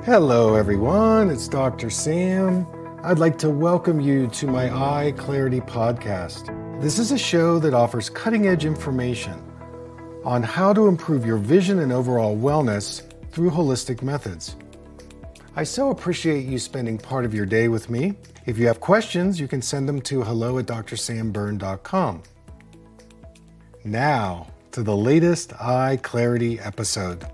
Hello everyone, it's Dr. Sam. I'd like to welcome you to my EyeClarity podcast. This is a show that offers cutting-edge information on how to improve your vision and overall wellness through holistic methods. I so appreciate you spending part of your day with me. If you have questions, you can send them to hello@drsamberne.com. Now, to the latest EyeClarity episode.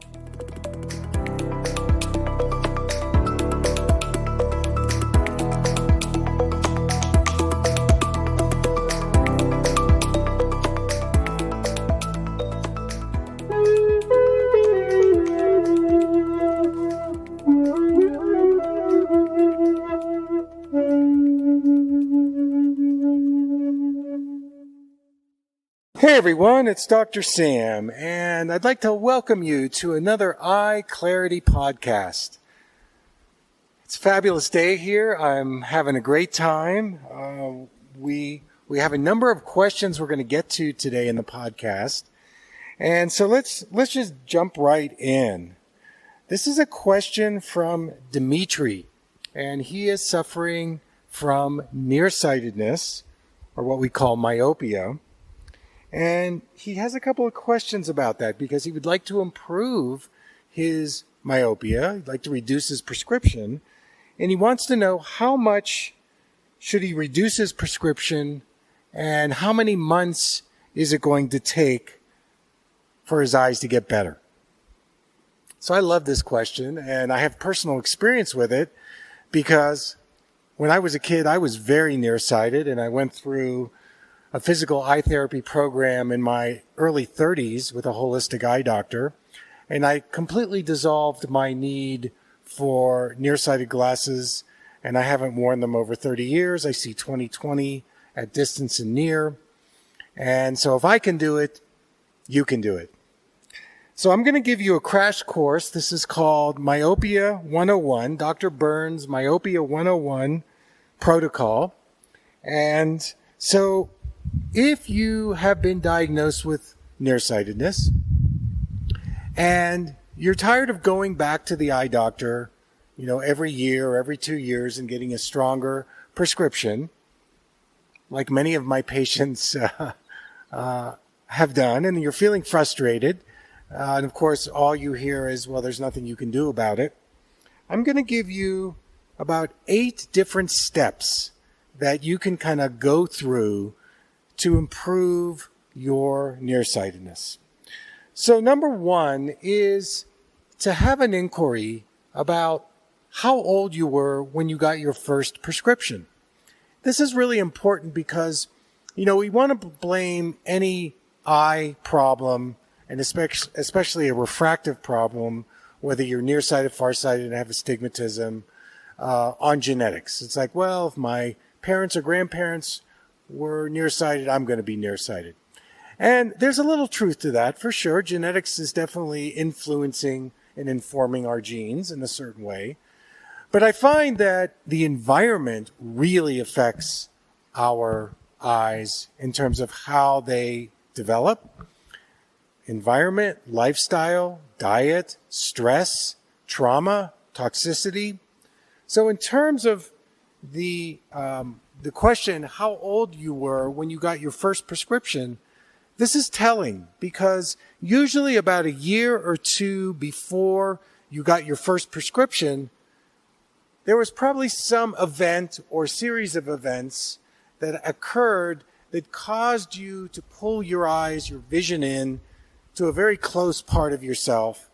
Hey everyone, it's Dr. Sam, and I'd like to welcome you to another EyeClarity podcast. It's a fabulous day here. I'm having a great time. We have a number of questions we're going to get to today in the podcast, and so let's just jump right in. This is a question from Dimitri, and he is suffering from nearsightedness, or what we call myopia. And he has a couple of questions about that because he would like to improve his myopia. He'd like to reduce his prescription. And he wants to know how much should he reduce his prescription and how many months is it going to take for his eyes to get better? So I love this question, and I have personal experience with it because when I was a kid, I was very nearsighted, and I went through a physical eye therapy program in my early 30s with a holistic eye doctor, and I completely dissolved my need for nearsighted glasses, and I haven't worn them over 30 years. I see 20/20 at distance and near, and so if I can do it, you can do it. So I'm going to give you a crash course. This is called Myopia 101, Dr. Berne's Myopia 101 Protocol, and so if you have been diagnosed with nearsightedness and you're tired of going back to the eye doctor, every year or every 2 years and getting a stronger prescription, like many of my patients have done, and you're feeling frustrated, and of course all you hear is, well, there's nothing you can do about it, I'm going to give you about 8 different steps that you can kind of go through to improve your nearsightedness. So number 1 is to have an inquiry about how old you were when you got your first prescription. This is really important because, we want to blame any eye problem, and especially a refractive problem, whether you're nearsighted, farsighted, and have astigmatism, on genetics. It's like, well, if my parents or grandparents were nearsighted, I'm going to be nearsighted. And there's a little truth to that, for sure. Genetics is definitely influencing and informing our genes in a certain way. But I find that the environment really affects our eyes in terms of how they develop. Environment, lifestyle, diet, stress, trauma, toxicity. So in terms of the question, how old you were when you got your first prescription, this is telling because usually about a year or 2 before you got your first prescription, there was probably some event or series of events that occurred that caused you to pull your eyes, your vision in to a very close part of yourself.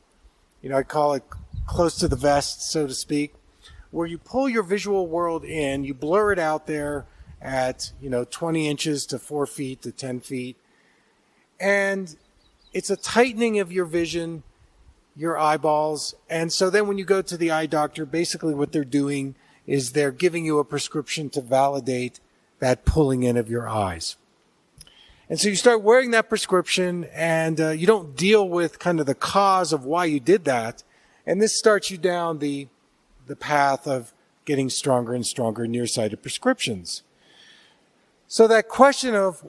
I call it close to the vest, so to speak, where you pull your visual world in, you blur it out there at, 20 inches to 4 feet to 10 feet. And it's a tightening of your vision, your eyeballs. And so then when you go to the eye doctor, basically what they're doing is they're giving you a prescription to validate that pulling in of your eyes. And so you start wearing that prescription and you don't deal with kind of the cause of why you did that. And this starts you down the path of getting stronger and stronger nearsighted prescriptions. So that question of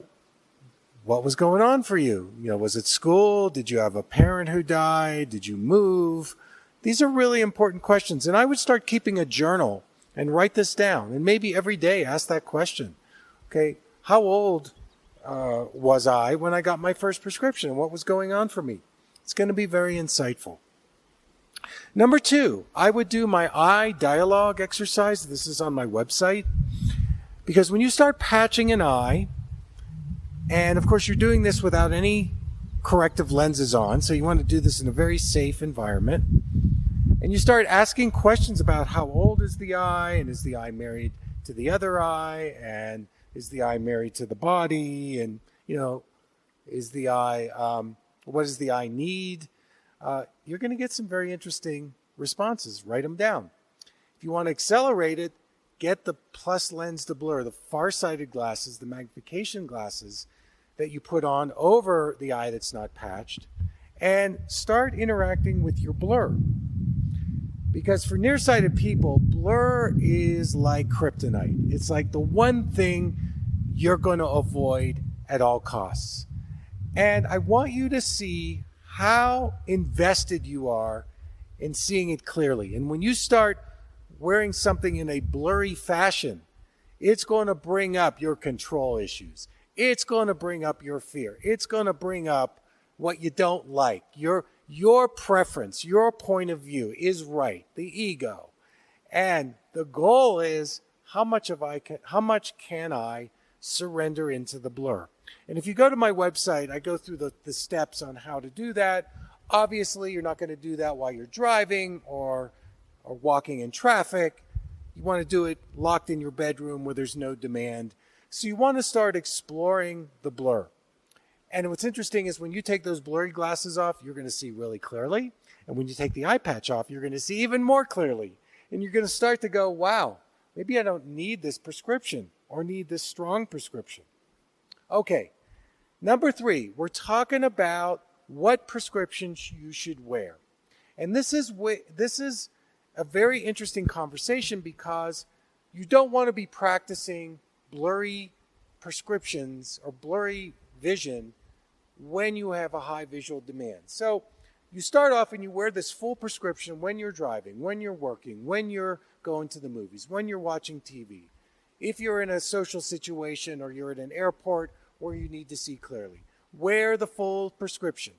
what was going on for you? Was it school? Did you have a parent who died? Did you move? These are really important questions. And I would start keeping a journal and write this down. And maybe every day ask that question. Okay, how old was I when I got my first prescription? What was going on for me? It's going to be very insightful. Number 2, I would do my eye dialogue exercise. This is on my website. Because when you start patching an eye, and of course you're doing this without any corrective lenses on, so you want to do this in a very safe environment, and you start asking questions about how old is the eye, and is the eye married to the other eye, and is the eye married to the body, and is the eye, what does the eye need? You're going to get some very interesting responses. Write them down. If you want to accelerate it, get the plus lens to blur, the far-sighted glasses, the magnification glasses that you put on over the eye that's not patched, and start interacting with your blur. Because for nearsighted people, blur is like kryptonite. It's like the one thing you're going to avoid at all costs. And I want you to see how invested you are in seeing it clearly. And when you start wearing something in a blurry fashion, it's going to bring up your control issues. It's going to bring up your fear. It's going to bring up what you don't like. Your preference, your point of view is right, the ego. And the goal is how much can I surrender into the blur? And if you go to my website, I go through the steps on how to do that. Obviously, you're not going to do that while you're driving or walking in traffic. You want to do it locked in your bedroom where there's no demand. So you want to start exploring the blur. And what's interesting is when you take those blurry glasses off, you're going to see really clearly. And when you take the eye patch off, you're going to see even more clearly. And you're going to start to go, wow, maybe I don't need this prescription or need this strong prescription. Okay, number 3, we're talking about what prescriptions you should wear. And this is a very interesting conversation because you don't want to be practicing blurry prescriptions or blurry vision when you have a high visual demand. So you start off and you wear this full prescription when you're driving, when you're working, when you're going to the movies, when you're watching TV. If you're in a social situation or you're at an airport where you need to see clearly, wear the full prescription.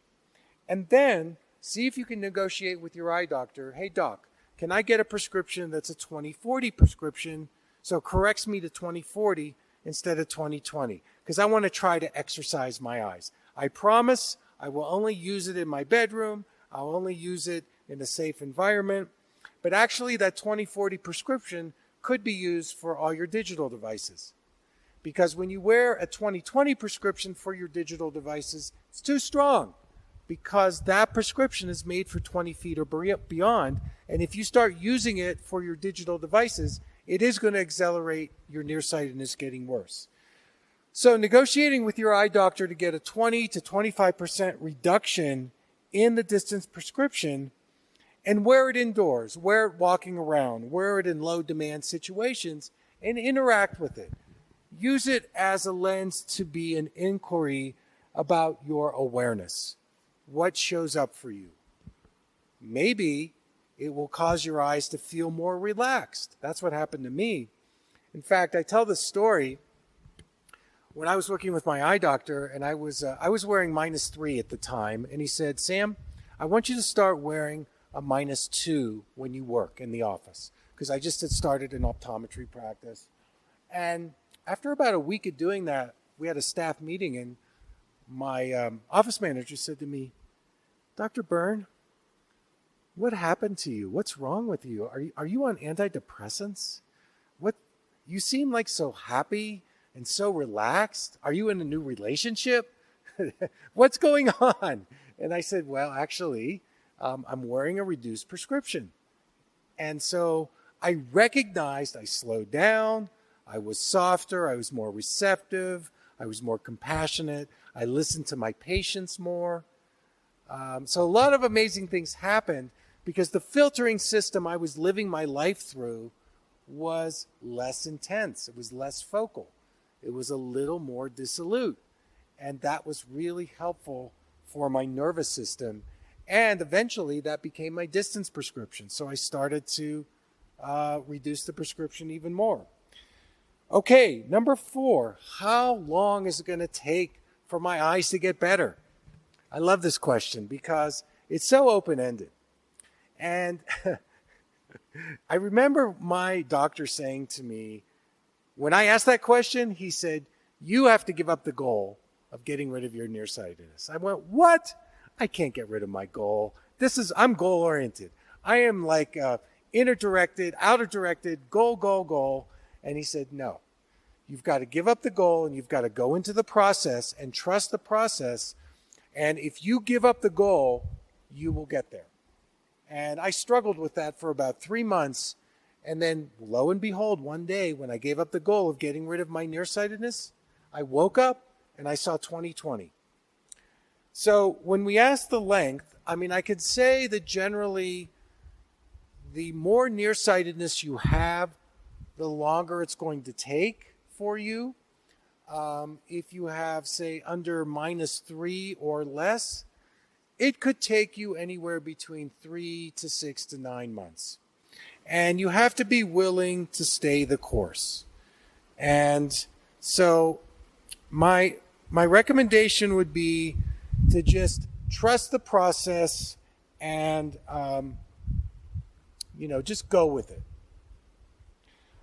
And then see if you can negotiate with your eye doctor. Hey, doc, can I get a prescription that's a 20/40 prescription, so it corrects me to 20/40 instead of 20/20? Because I want to try to exercise my eyes. I promise I will only use it in my bedroom. I'll only use it in a safe environment. But actually, that 20/40 prescription could be used for all your digital devices. Because when you wear a 20/20 prescription for your digital devices, it's too strong. Because that prescription is made for 20 feet or beyond. And if you start using it for your digital devices, it is going to accelerate your nearsightedness getting worse. So negotiating with your eye doctor to get a 20 to 25% reduction in the distance prescription, and wear it indoors, wear it walking around, wear it in low demand situations, and interact with it. Use it as a lens to be an inquiry about your awareness. What shows up for you? Maybe it will cause your eyes to feel more relaxed. That's what happened to me. In fact, I tell this story when I was working with my eye doctor, and I was wearing -3 at the time, and he said, Sam, I want you to start wearing a -2 when you work in the office, because I just had started an optometry practice. And after about a week of doing that, we had a staff meeting, and my office manager said to me, Dr. Berne, what happened to you? What's wrong with you? Are you on antidepressants? You seem like so happy and so relaxed. Are you in a new relationship? What's going on? And I said, well, actually, I'm wearing a reduced prescription. And so I recognized I slowed down. I was softer. I was more receptive. I was more compassionate. I listened to my patients more. So a lot of amazing things happened because the filtering system I was living my life through was less intense. It was less focal. It was a little more dissolute. And that was really helpful for my nervous system And eventually that became my distance prescription. So I started to reduce the prescription even more. Okay, number 4, how long is it going to take for my eyes to get better? I love this question because it's so open-ended. And I remember my doctor saying to me, when I asked that question, he said, you have to give up the goal of getting rid of your nearsightedness. I went, what? I can't get rid of my goal. I'm goal-oriented. I am like inner-directed, outer-directed, goal, goal, goal. And he said, no, you've got to give up the goal and you've got to go into the process and trust the process. And if you give up the goal, you will get there. And I struggled with that for about 3 months. And then lo and behold, one day when I gave up the goal of getting rid of my nearsightedness, I woke up and I saw 20/20. So when we ask the length, I could say that generally the more nearsightedness you have, the longer it's going to take for you. If you have, say, under -3 or less, it could take you anywhere between 3 to 6 to 9 months. And you have to be willing to stay the course. And so my recommendation would be to just trust the process and, just go with it.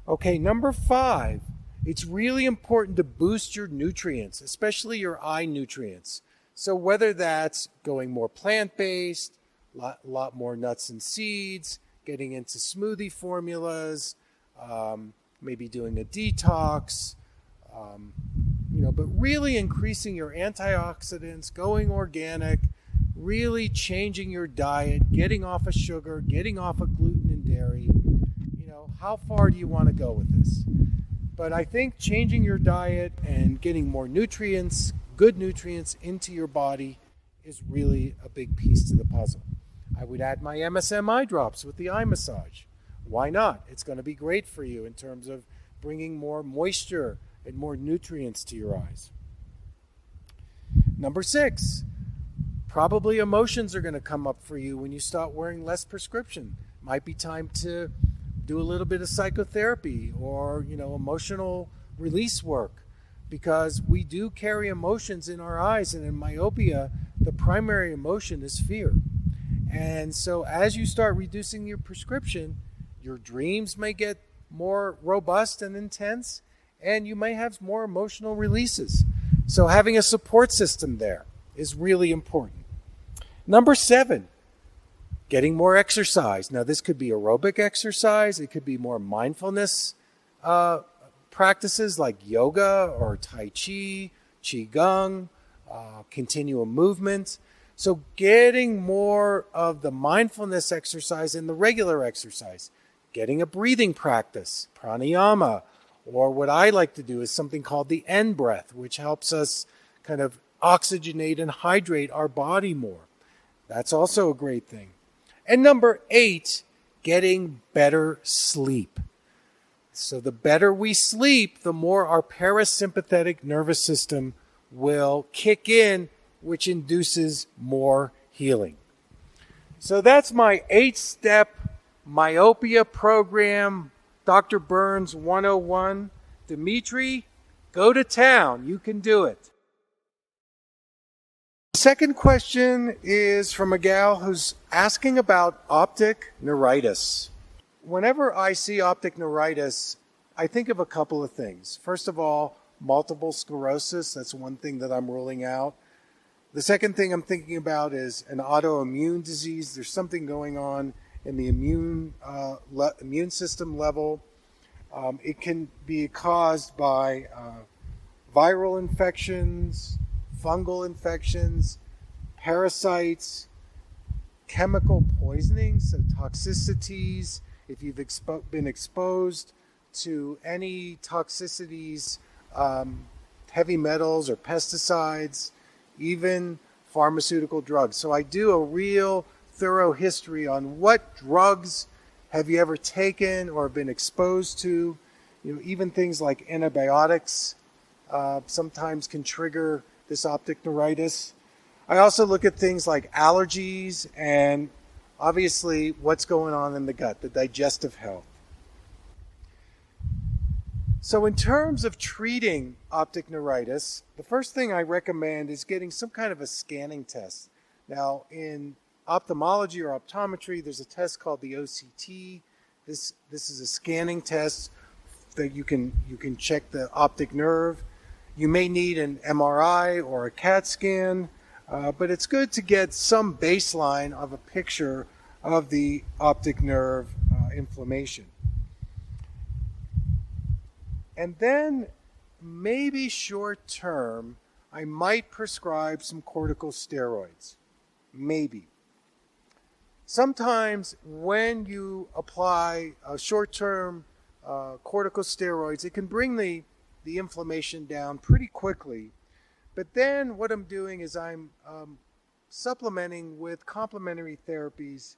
Okay, number 5, it's really important to boost your nutrients, especially your eye nutrients. So whether that's going more plant-based, a lot more nuts and seeds, getting into smoothie formulas, maybe doing a detox, but really increasing your antioxidants, going organic, really changing your diet, getting off of sugar, getting off of gluten and dairy. How far do you want to go with this? But I think changing your diet and getting more nutrients, good nutrients into your body is really a big piece to the puzzle. I would add my MSM eye drops with the eye massage. Why not? It's going to be great for you in terms of bringing more moisture and more nutrients to your eyes. Number 6, probably emotions are going to come up for you when you start wearing less prescription. Might be time to do a little bit of psychotherapy or, emotional release work, because we do carry emotions in our eyes, and in myopia, the primary emotion is fear. And so as you start reducing your prescription, your dreams may get more robust and intense, and you may have more emotional releases. So having a support system there is really important. Number 7, getting more exercise. Now, this could be aerobic exercise. It could be more mindfulness practices like yoga or Tai Chi, Qigong, continuum movement. So getting more of the mindfulness exercise in the regular exercise, getting a breathing practice, pranayama, or what I like to do is something called the N breath, which helps us kind of oxygenate and hydrate our body more. That's also a great thing. And number 8, getting better sleep. So the better we sleep, the more our parasympathetic nervous system will kick in, which induces more healing. So that's my 8-step myopia program, Dr. Berne's 101. Dimitri, go to town. You can do it. The second question is from a gal who's asking about optic neuritis. Whenever I see optic neuritis, I think of a couple of things. First of all, multiple sclerosis. That's one thing that I'm ruling out. The second thing I'm thinking about is an autoimmune disease. There's something going on in the immune system level. It can be caused by viral infections, fungal infections, parasites, chemical poisoning, so toxicities. If you've been exposed to any toxicities, heavy metals or pesticides, even pharmaceutical drugs. So I do a real thorough history on what drugs have you ever taken or been exposed to. Even things like antibiotics sometimes can trigger this optic neuritis. I also look at things like allergies and obviously what's going on in the gut, the digestive health. So in terms of treating optic neuritis, the first thing I recommend is getting some kind of a scanning test. Now, in ophthalmology or optometry, there's a test called the OCT. This is a scanning test that you can check the optic nerve. You may need an MRI or a CAT scan, but it's good to get some baseline of a picture of the optic nerve inflammation. And then maybe short term, I might prescribe some corticosteroids. Maybe. Sometimes when you apply short-term corticosteroids, it can bring the inflammation down pretty quickly. But then what I'm doing is I'm supplementing with complementary therapies,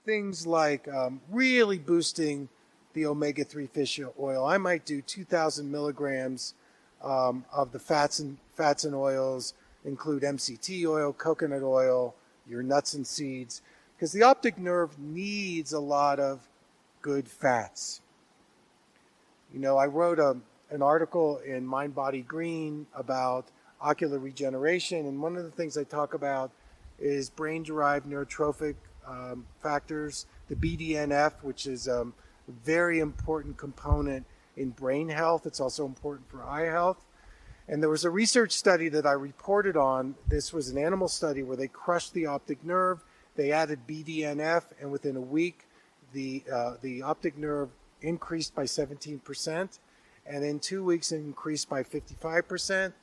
things like really boosting the omega-3 fish oil. I might do 2,000 milligrams of the fats and oils, include MCT oil, coconut oil, your nuts and seeds, because the optic nerve needs a lot of good fats. You know, I wrote an article in Mind Body Green about ocular regeneration, and one of the things I talk about is brain-derived neurotrophic factors, the BDNF, which is a very important component in brain health. It's also important for eye health. And there was a research study that I reported on. This was an animal study where they crushed the optic nerve. They added BDNF, and within a week, the optic nerve increased by 17%, and in 2 weeks, it increased by 55%.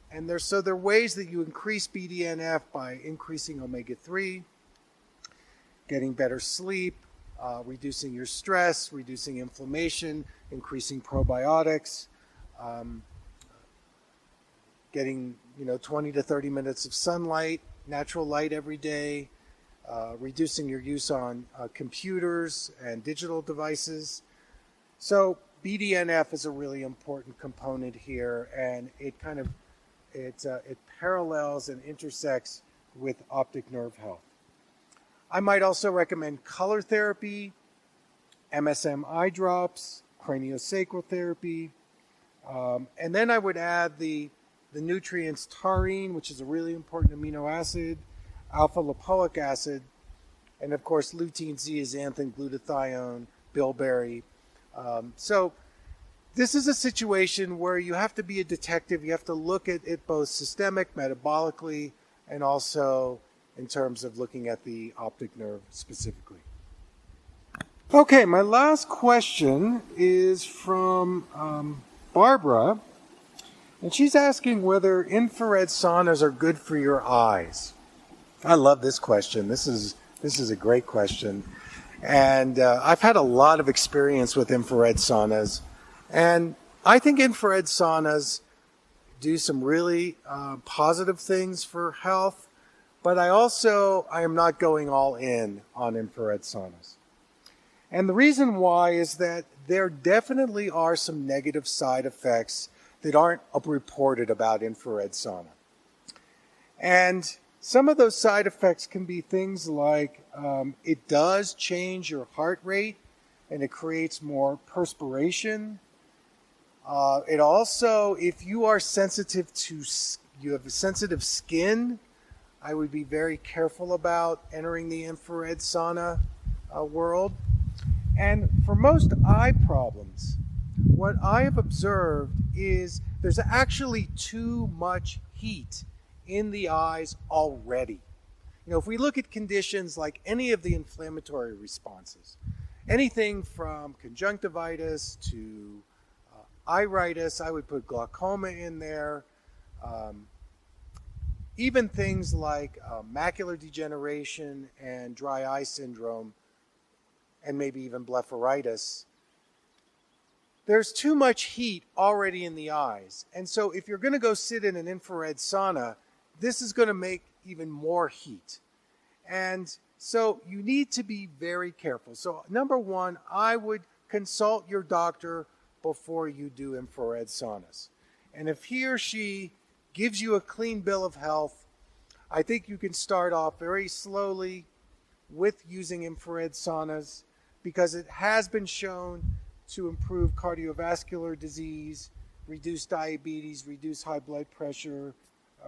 And there are ways that you increase BDNF by increasing omega-3, getting better sleep, reducing your stress, reducing inflammation, increasing probiotics, getting 20 to 30 minutes of sunlight, natural light every day, reducing your use on computers and digital devices. So BDNF is a really important component here, and it parallels and intersects with optic nerve health. I might also recommend color therapy, MSM eye drops, craniosacral therapy, and then I would add the nutrients taurine, which is a really important amino acid, alpha-lipoic acid, and of course lutein, zeaxanthin, glutathione, bilberry. So this is a situation where you have to be a detective. You have to look at it both systemic, metabolically, and also in terms of looking at the optic nerve specifically. Okay, my last question is from Barbara, and she's asking whether infrared saunas are good for your eyes. I love this question. This is a great question. And I've had a lot of experience with infrared saunas. And I think infrared saunas do some really positive things for health. But I am not going all in on infrared saunas. And the reason why is that there definitely are some negative side effects that aren't reported about infrared sauna. And some of those side effects can be things like it does change your heart rate and it creates more perspiration. It also, if you are sensitive you have a sensitive skin, I would be very careful about entering the infrared sauna world. And for most eye problems, what I have observed is there's actually too much heat in the eyes already. If we look at conditions like any of the inflammatory responses, anything from conjunctivitis to iritis, I would put glaucoma in there, even things like macular degeneration and dry eye syndrome, and maybe even blepharitis. There's too much heat already in the eyes. And so if you're going to go sit in an infrared sauna, this is going to make even more heat. And so you need to be very careful. So number one, I would consult your doctor before you do infrared saunas. And if he or she gives you a clean bill of health, I think you can start off very slowly with using infrared saunas because it has been shown to improve cardiovascular disease, reduce diabetes, reduce high blood pressure,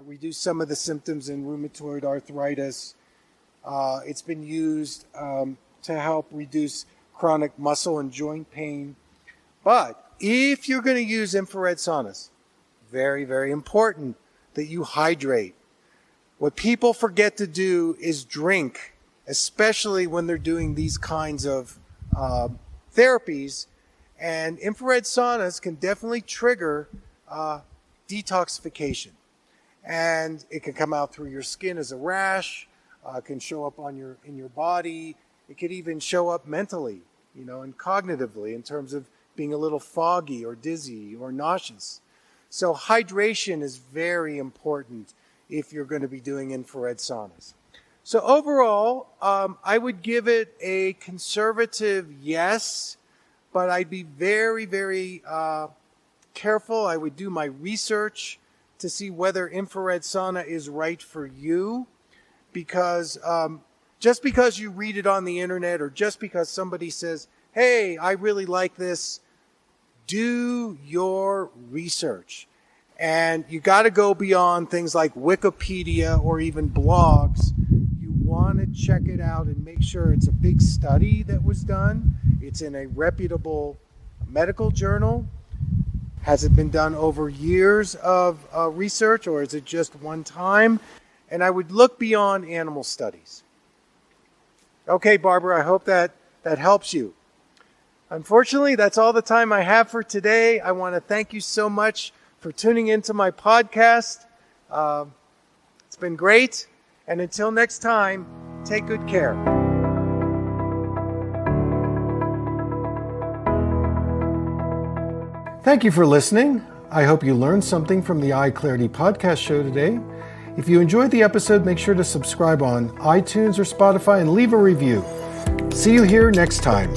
reduce some of the symptoms in rheumatoid arthritis. It's been used to help reduce chronic muscle and joint pain. But if you're going to use infrared saunas, very, very important that you hydrate. What people forget to do is drink, especially when they're doing these kinds of therapies. And infrared saunas can definitely trigger detoxification. And it can come out through your skin as a rash, can show up in your body. It could even show up mentally, and cognitively in terms of being a little foggy or dizzy or nauseous. So hydration is very important if you're going to be doing infrared saunas. So overall, I would give it a conservative yes, but I'd be very, very careful. I would do my research to see whether infrared sauna is right for you, because just because you read it on the internet or just because somebody says, hey, I really like this, do your research. And you got to go beyond things like Wikipedia or even blogs. You want to check it out and make sure it's a big study that was done. It's in a reputable medical journal. Has it been done over years of research, or is it just one time? And I would look beyond animal studies. Okay, Barbara, I hope that helps you. Unfortunately, that's all the time I have for today. I want to thank you so much for tuning into my podcast. It's been great. And until next time, take good care. Thank you for listening. I hope you learned something from the EyeClarity podcast show today. If you enjoyed the episode, make sure to subscribe on iTunes or Spotify and leave a review. See you here next time.